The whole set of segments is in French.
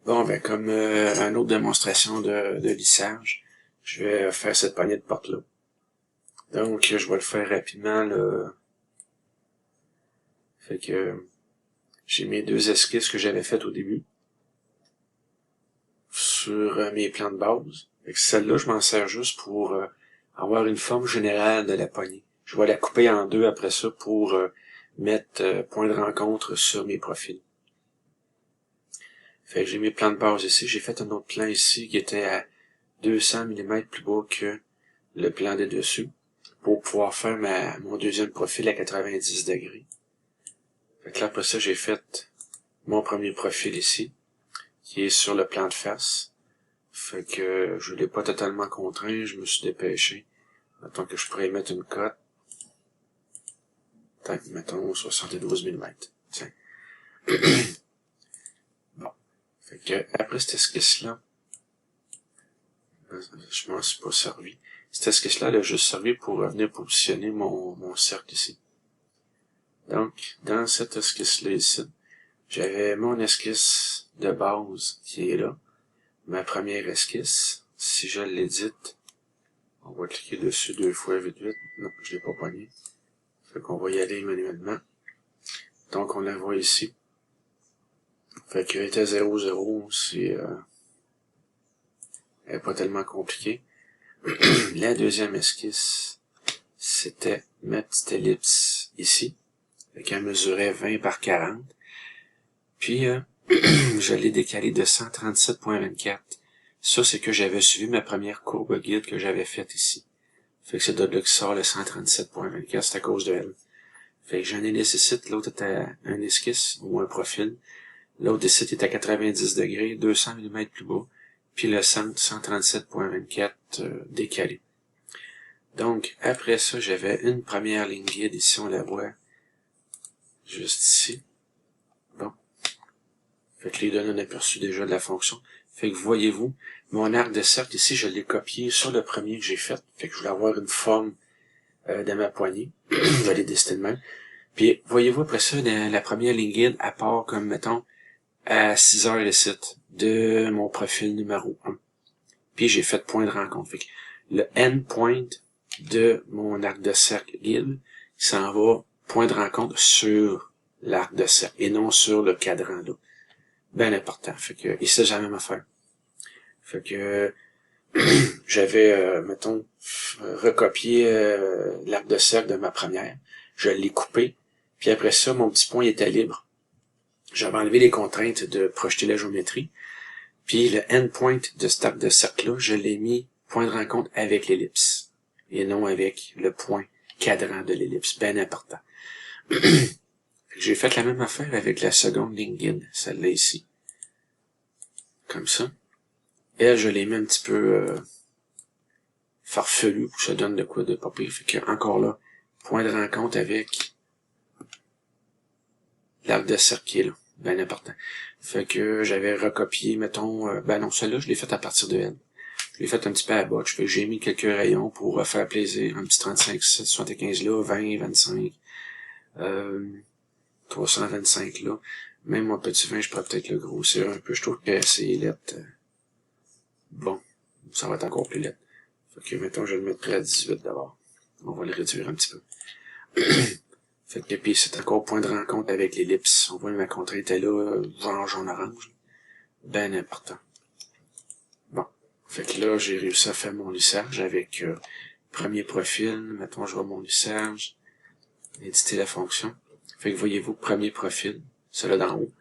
Bon, ben comme une autre démonstration de lissage, je vais faire cette poignée de porte-là. Donc, je vais le faire rapidement, là. Fait que j'ai mes deux esquisses que j'avais faites au début sur mes plans de base. Fait que celle-là, je m'en sers juste pour avoir une forme générale de la poignée. Je vais la couper en deux après ça pour mettre point de rencontre sur mes profils. Fait que j'ai mes plans de base ici. J'ai fait un autre plan ici qui était à 200 mm plus bas que le plan de dessus pour pouvoir faire mon deuxième profil à 90 degrés. Fait que là, après ça, j'ai fait mon premier profil ici, qui est sur le plan de face. Fait que je l'ai pas totalement contraint, je me suis dépêché. Mettons que je pourrais mettre une cote. Mettons 72 mm. Tiens. Bon. Fait que après cette esquisse-là, je m'en suis pas servi. Cette esquisse-là, elle a juste servi pour venir positionner mon cercle ici. Donc, dans cette esquisse-là ici, j'avais mon esquisse de base qui est là. Ma première esquisse, si je l'édite, on va cliquer dessus deux fois vite vite. Non, je l'ai pas pogné. Fait qu'on va y aller manuellement. Donc, on la voit ici. Fait qu'elle était 0,0, c'est elle est pas tellement compliquée. La deuxième esquisse, c'était ma petite ellipse ici. Fait qu'elle mesurait 20 par 40. Puis, je l'ai décalé de 137.24. Ça, c'est que j'avais suivi ma première courbe guide que j'avais faite ici. Fait que c'est de là que sort le 137.24, c'est à cause de elle. Fait que j'en ai nécessite, l'autre était un esquisse ou un profil. L'autre ici est à 90 degrés, 200 mm plus bas. Puis le centre 137.24 décalé. Donc, après ça, j'avais une première ligne guide, ici on la voit, juste ici. Bon. Fait que les données on a aperçu déjà de la fonction. Fait que voyez-vous, mon arc de cercle ici, je l'ai copié sur le premier que j'ai fait. Fait que je voulais avoir une forme de ma poignée. Je vais les décider de même. Puis, voyez-vous, après ça, la première ligne guide, à part comme, mettons, à 6 heures le site de mon profil numéro 1. Puis, j'ai fait point de rencontre. Fait que le endpoint de mon arc de cercle guide, il s'en va point de rencontre sur l'arc de cercle et non sur le cadran là. Ben important. Fait que, ici, j'ai la même affaire. Fait que, j'avais, mettons, recopié l'arc de cercle de ma première. Je l'ai coupé. Puis après ça, mon petit point était libre. J'avais enlevé les contraintes de projeter la géométrie. Puis le endpoint de cet arc de cercle-là, je l'ai mis point de rencontre avec l'ellipse. Et non avec le point cadran de l'ellipse. Ben important. J'ai fait la même affaire avec la seconde ligne guide, celle-là ici. Comme ça. Et je l'ai mis un petit peu farfelu pour que ça donne de quoi de pas pire. Fait que encore là, point de rencontre avec l'arc de cercle qui est là. Ben important. Fait que j'avais recopié, mettons, ben non, celle-là, je l'ai faite à partir de elle. Je l'ai faite un petit peu à botch. Fait que j'ai mis quelques rayons pour faire plaisir. Un petit 35, 75 là, 20, 25, 325 là. Même mon petit 20, je pourrais peut-être le grossir un peu. Je trouve que c'est lettre. Bon, ça va être encore plus lettre. Fait que, mettons, je le mettrai à 18 d'abord. On va le réduire un petit peu. Fait que, puis c'est encore point de rencontre avec l'ellipse. On voit ma contrainte est là, genre jaune-orange. Ben important. Bon. Fait que là, j'ai réussi à faire mon lissage avec premier profil. Mettons, je vois mon lissage. Éditer la fonction. Fait que voyez-vous, premier profil, celui d'en haut.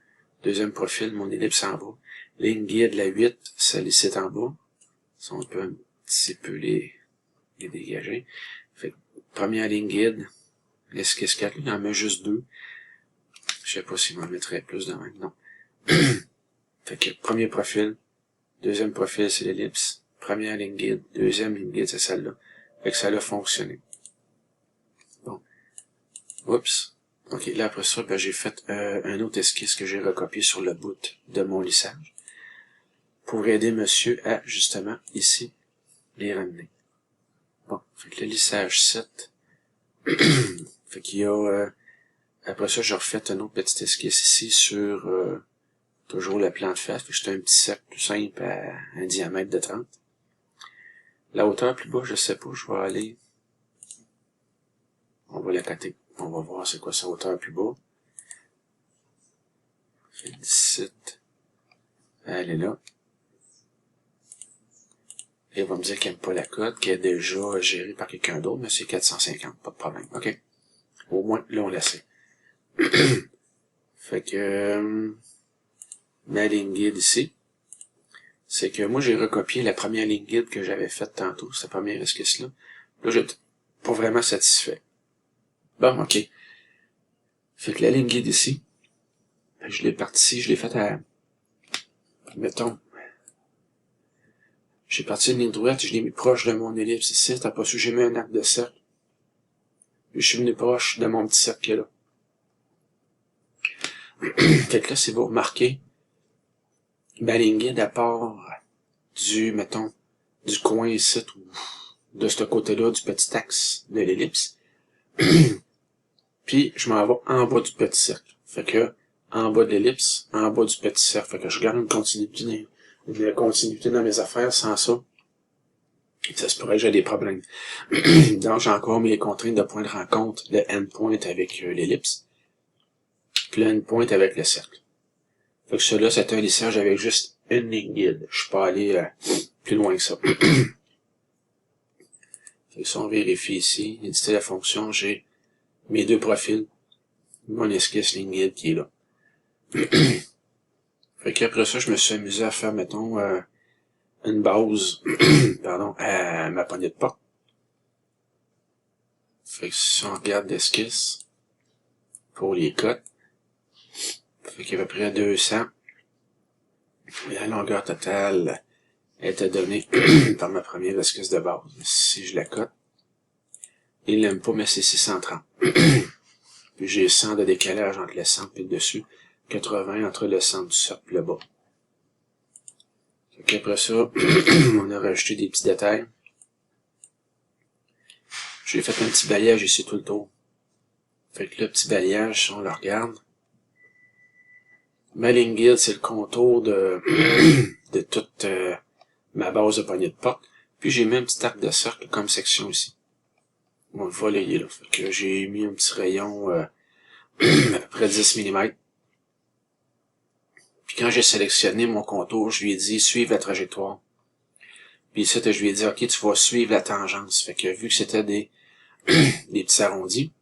Deuxième profil, mon ellipse en bas. Ligne guide, la 8, celle ici est en bas. Ça, on peut un petit peu les dégager. Fait que, première ligne guide, l'esquisse 4, il en met juste deux. Je sais pas s'il m'en mettrait plus de même, non. Fait que, premier profil, deuxième profil, c'est l'ellipse. Première ligne guide, deuxième ligne guide, c'est celle-là. Fait que ça a fonctionné. Bon. Oups. Ok, là après ça, ben, j'ai fait un autre esquisse que j'ai recopié sur le bout de mon lissage. Pour aider monsieur à, justement, ici, les ramener. Bon, fait que le lissage 7. Fait qu'il y a... après ça, je refais une autre petite esquisse ici sur Toujours le plan de face, puis c'est un petit cercle tout simple à un diamètre de 30. La hauteur plus bas, je sais pas, je vais aller. On va la coter. On va voir c'est quoi sa hauteur plus bas. Fait 17. Elle est là. Et elle va me dire qu'elle n'aime pas la cote, qu'elle est déjà gérée par quelqu'un d'autre, mais c'est 450, pas de problème. OK. Au moins, là, on la sait. Fait que ma ligne guide ici, c'est que moi, j'ai recopié la première ligne guide que j'avais faite tantôt, cette première esquisse-là. Là, j'étais pas vraiment satisfait. Bon, OK. Fait que la ligne guide ici, je l'ai parti, je l'ai faite à, mettons, j'ai parti une ligne droite, je l'ai mis proche de mon ellipse ici, t'as pas su, j'ai mis un arc de cercle. Puis je suis venu proche de mon petit cercle là. Fait que là, si vous remarquez, ma ligne guide à part du, mettons, du coin ici, ou de ce côté-là, du petit axe de l'ellipse. Puis, je m'en vais en bas du petit cercle. Fait que, en bas de l'ellipse, en bas du petit cercle. Fait que je garde une continuité dans mes affaires. Sans ça, ça se pourrait que j'ai des problèmes. Donc, j'ai encore mes contraintes de point de rencontre, le endpoint avec l'ellipse, puis le endpoint avec le cercle. Fait que cela, c'est un lissage avec juste une ligne guide. Je suis pas allé plus loin que ça. Fait que si on vérifie ici, éditer la fonction, j'ai mes deux profils, mon esquisse ligne guide qui est là. Fait qu'après ça, je me suis amusé à faire, mettons, une base, pardon, à ma poignée de porte. Fait que si on regarde l'esquisse, pour les cotes, fait qu'il y a à peu près 200. Et la longueur totale était donnée par ma première esquisse de base. Si je la cote, il l'aime pas, mais c'est 630. Puis j'ai 100 de décalage entre le centre et le dessus, 80 entre le centre du cercle et le bas. Fait qu'après ça, on a rajouté des petits détails. J'ai fait un petit balayage ici tout le tour. Fait que le petit balayage, si on le regarde, ma ligne guide, c'est le contour de, de toute ma base de poignée de porte. Puis j'ai mis un petit arc de cercle comme section ici. On le voit là, il est là. Fait que j'ai mis un petit rayon à peu près 10 mm. Puis quand j'ai sélectionné mon contour, je lui ai dit suivre la trajectoire. Puis ici, je lui ai dit, OK, tu vas suivre la tangence. Fait que vu que c'était des petits arrondis,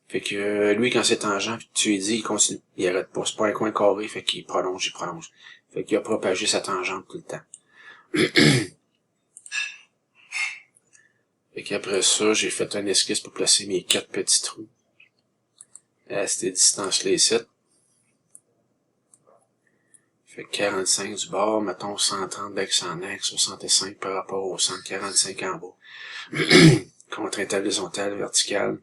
fait que lui, quand c'est tangent, puis tu lui dis, il continue. Il arrête pas. C'est pas un coin carré, fait qu'il prolonge, il prolonge. Fait qu'il a propagé sa tangente tout le temps. Fait qu'après ça, j'ai fait un esquisse pour placer mes 4 petits trous à cette distance-là ici. Fait que 45 du bord, mettons 130 d'axe en axe, 65 par rapport au centre, 45 en bas. Contrainte horizontale, verticale.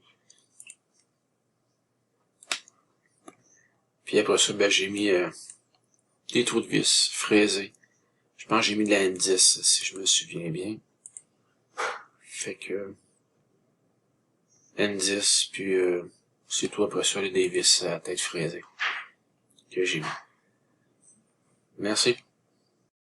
Puis après ça, ben, j'ai mis des trous de vis fraisés. Je pense que j'ai mis de la M10, si je me souviens bien. Fait que M10, puis c'est tout après ça, les vis à tête fraisée que j'ai mis. Merci.